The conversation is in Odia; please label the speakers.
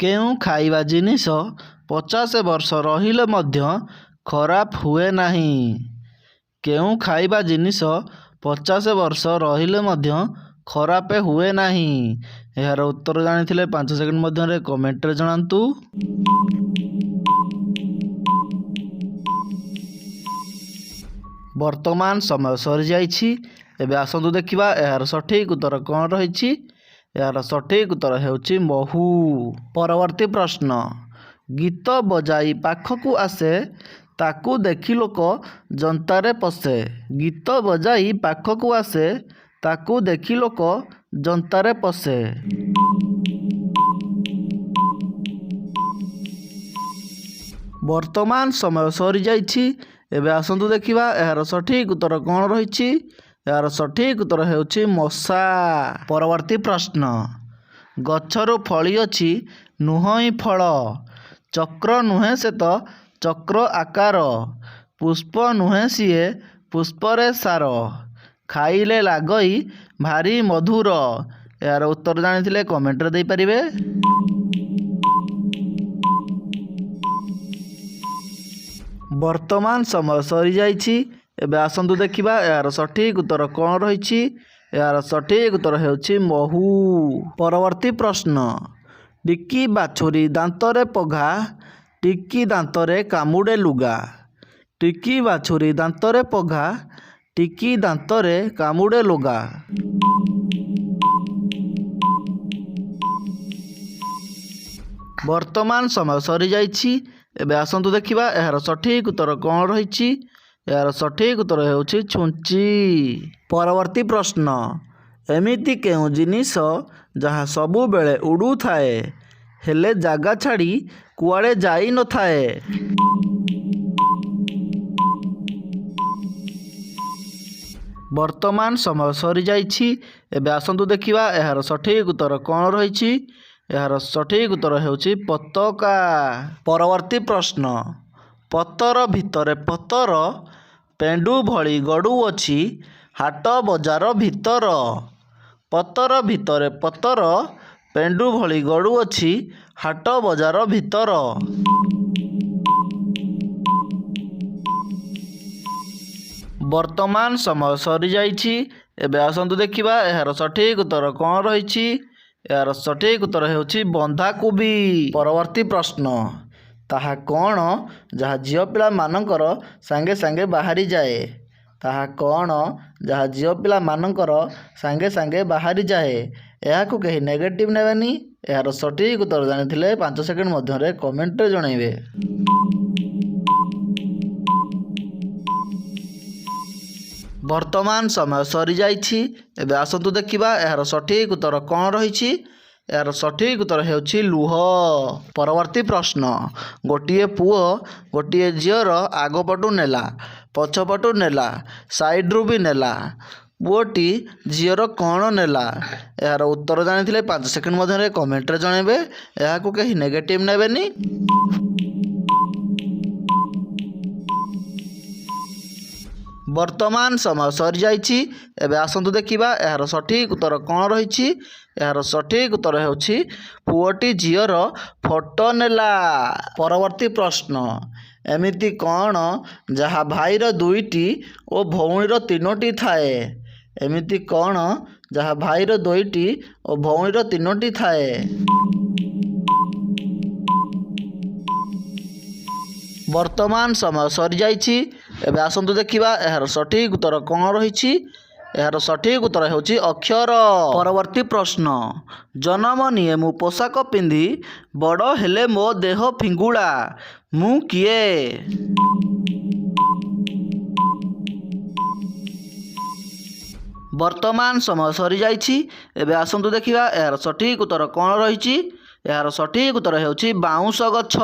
Speaker 1: କେଉଁ ଖାଇବା ଜିନିଷ 50 ବର୍ଷ ରହିଲେ ମଧ୍ୟ ଖରାପ ହୁଏ ନାହିଁ? କେଉଁ ଖାଇବା ଜିନିଷ 50 ବର୍ଷ ରହିଲେ ମଧ୍ୟ ଖରାପ ହୁଏ ନାହିଁ? ଏହାର ଉତ୍ତର ଜାଣିଥିଲେ 5 ସେକେଣ୍ଡ ମଧ୍ୟରେ କମେଣ୍ଟରେ ଜଣାନ୍ତୁ। ବର୍ତ୍ତମାନ ସମୟ ସରିଯାଇଛି। ଏବେ ଆସନ୍ତୁ ଦେଖିବା ଏହାର ସଠିକ୍ ଉତ୍ତର କ'ଣ ରହିଛି। ଏହାର ସଠିକ୍ ଉତ୍ତର ହେଉଛି ମହୁ। ପରବର୍ତ୍ତୀ ପ୍ରଶ୍ନ, ଗୀତ ବଜାଇ ପାଖକୁ ଆସେ ତାକୁ ଦେଖି ଲୋକ ଜନ୍ତାରେ ପଶେ। ଗୀତ ବଜାଇ ପାଖକୁ ଆସେ ତାକୁ ଦେଖି ଲୋକ ଜନ୍ତାରେ ପଶେ। ବର୍ତ୍ତମାନ ସମୟ ସରିଯାଇଛି। ଏବେ ଆସନ୍ତୁ ଦେଖିବା ଏହାର ସଠିକ୍ ଉତ୍ତର କ'ଣ ରହିଛି। ଏହାର ସଠିକ୍ ଉତ୍ତର ହେଉଛି ମଶା। ପରବର୍ତ୍ତୀ ପ୍ରଶ୍ନ, ଗଛରୁ ଫଳିଅଛି ନୁହଁ ଫଳ, ଚକ୍ର ନୁହେଁ ସେ ତ ଚକ୍ର ଆକାର, ପୁଷ୍ପ ନୁହେଁ ସିଏ ପୁଷ୍ପରେ ସାର, ଖାଇଲେ ଲାଗଇ ଭାରି ମଧୁର। ଏହାର ଉତ୍ତର ଜାଣିଥିଲେ କମେଣ୍ଟରେ ଦେଇପାରିବେ। ବର୍ତ୍ତମାନ ସମୟ ସରିଯାଇଛି। ଏବେ ଆସନ୍ତୁ ଦେଖିବା ଏହାର ସଠିକ୍ ଉତ୍ତର କ'ଣ ରହିଛି। ଏହାର ସଠିକ୍ ଉତ୍ତର ହେଉଛି ମହୁ। ପରବର୍ତ୍ତୀ ପ୍ରଶ୍ନ, ଟିକି ବାଛୁରୀ ଦାନ୍ତରେ ପଘା, ଟିକି ଦାନ୍ତରେ କାମୁଡ଼େ ଲୁଗା। ଟିକି ବାଛୁରୀ ଦାନ୍ତରେ ପଘା, ଟିକି ଦାନ୍ତରେ କାମୁଡ଼େ ଲୁଗା। ବର୍ତ୍ତମାନ ସମୟ ସରିଯାଇଛି। ଏବେ ଆସନ୍ତୁ ଦେଖିବା ଏହାର ସଠିକ୍ ଉତ୍ତର କ'ଣ ରହିଛି। ଏହାର ସଠିକ୍ ଉତ୍ତର ହେଉଛି ଛୁଞ୍ଚି। ପରବର୍ତ୍ତୀ ପ୍ରଶ୍ନ, ଏମିତି କେଉଁ ଜିନିଷ ଯାହା ସବୁବେଳେ ଉଡ଼ୁଥାଏ ହେଲେ ଜାଗା ଛାଡ଼ି କୁଆଡ଼େ ଯାଇ ନଥାଏ? ବର୍ତ୍ତମାନ ସମୟ ସରିଯାଇଛି। ଏବେ ଆସନ୍ତୁ ଦେଖିବା ଏହାର ସଠିକ୍ ଉତ୍ତର କ'ଣ ରହିଛି। ଏହାର ସଠିକ୍ ଉତ୍ତର ହେଉଛି ପତାକା। ପରବର୍ତ୍ତୀ ପ୍ରଶ୍ନ, ପତର ଭିତରେ ପତର, ପେଣ୍ଡୁ ଭଳି ଗଡ଼ୁଅଛି ହାଟ ବଜାର ଭିତର। ପତର ଭିତରେ ପତର, ପେଣ୍ଡୁ ଭଳି ଗଡ଼ୁଅଛି ହାଟ ବଜାର ଭିତର। ବର୍ତ୍ତମାନ ସମୟ ସରିଯାଇଛି। ଏବେ ଆସନ୍ତୁ ଦେଖିବା ଏହାର ସଠିକ୍ ଉତ୍ତର କ'ଣ ରହିଛି। ଏହାର ସଠିକ୍ ଉତ୍ତର ହେଉଛି ବନ୍ଧାକୋବି। ପରବର୍ତ୍ତୀ ପ୍ରଶ୍ନ, ତାହା କ'ଣ ଯାହା ଝିଅ ପିଲାମାନଙ୍କର ସାଙ୍ଗେ ସାଙ୍ଗେ ବାହାରିଯାଏ? ତାହା କ'ଣ ଯାହା ଝିଅ ପିଲାମାନଙ୍କର ସାଙ୍ଗେ ସାଙ୍ଗେ ବାହାରିଯାଏ? ଏହାକୁ କେହି ନେଗେଟିଭ୍ ନେବେନି। ଏହାର ସଠିକ୍ ଉତ୍ତର ଜାଣିଥିଲେ 5 ସେକେଣ୍ଡ ମଧ୍ୟରେ କମେଣ୍ଟରେ ଜଣାଇବେ। ବର୍ତ୍ତମାନ ସମୟ ସରିଯାଇଛି। ଏବେ ଆସନ୍ତୁ ଦେଖିବା ଏହାର ସଠିକ୍ ଉତ୍ତର କ'ଣ ରହିଛି। ଏହାର ସଠିକ୍ ଉତ୍ତର ହେଉଛି ଲୁହ। ପରବର୍ତ୍ତୀ ପ୍ରଶ୍ନ, ଗୋଟିଏ ପୁଅ ଗୋଟିଏ ଝିଅର ଆଗପଟୁ ନେଲା, ପଛପଟୁ ନେଲା, ସାଇଡ଼୍ରୁ ବି ନେଲା, ପୁଅଟି ଝିଅର କ'ଣ ନେଲା? ଏହାର ଉତ୍ତର ଜାଣିଥିଲେ 5 ସେକେଣ୍ଡ ମଧ୍ୟରେ କମେଣ୍ଟରେ ଜଣାଇବେ। ଏହାକୁ କେହି ନେଗେଟିଭ୍ ନେବେନି। ବର୍ତ୍ତମାନ ସମୟ ସରିଯାଇଛି। ଏବେ ଆସନ୍ତୁ ଦେଖିବା ଏହାର ସଠିକ୍ ଉତ୍ତର କ'ଣ ରହିଛି। ଏହାର ସଠିକ୍ ଉତ୍ତର ହେଉଛି ପୁଅଟି ଝିଅର ଫଟୋ ନେଲା। ପରବର୍ତ୍ତୀ ପ୍ରଶ୍ନ, ଏମିତି କ'ଣ ଯାହା ଭାଇର 2ଟି ଓ ଭଉଣୀର 3ଟି ଥାଏ? ଏମିତି କ'ଣ ଯାହା ଭାଇର 2ଟି ଓ ଭଉଣୀର 3ଟି ଥାଏ? ବର୍ତ୍ତମାନ ସମୟ ସରିଯାଇଛି। ଏବେ ଆସନ୍ତୁ ଦେଖିବା ଏହାର ସଠିକ୍ ଉତ୍ତର କ'ଣ ରହିଛି। ଏହାର ସଠିକ୍ ଉତ୍ତର ହେଉଛି ଅକ୍ଷର। ପରବର୍ତ୍ତୀ ପ୍ରଶ୍ନ, ଜନମ ନିଏ ମୁଁ ପୋଷାକ ପିନ୍ଧି, ବଡ଼ ହେଲେ ମୋ ଦେହ ଫିଙ୍ଗୁଳା, ମୁଁ କିଏ? ବର୍ତ୍ତମାନ ସମୟ ସରିଯାଇଛି। ଏବେ ଆସନ୍ତୁ ଦେଖିବା ଏହାର ସଠିକ୍ ଉତ୍ତର କ'ଣ ରହିଛି। ଏହାର ସଠିକ୍ ଉତ୍ତର ହେଉଛି ବାଉଁଶ ଗଛ।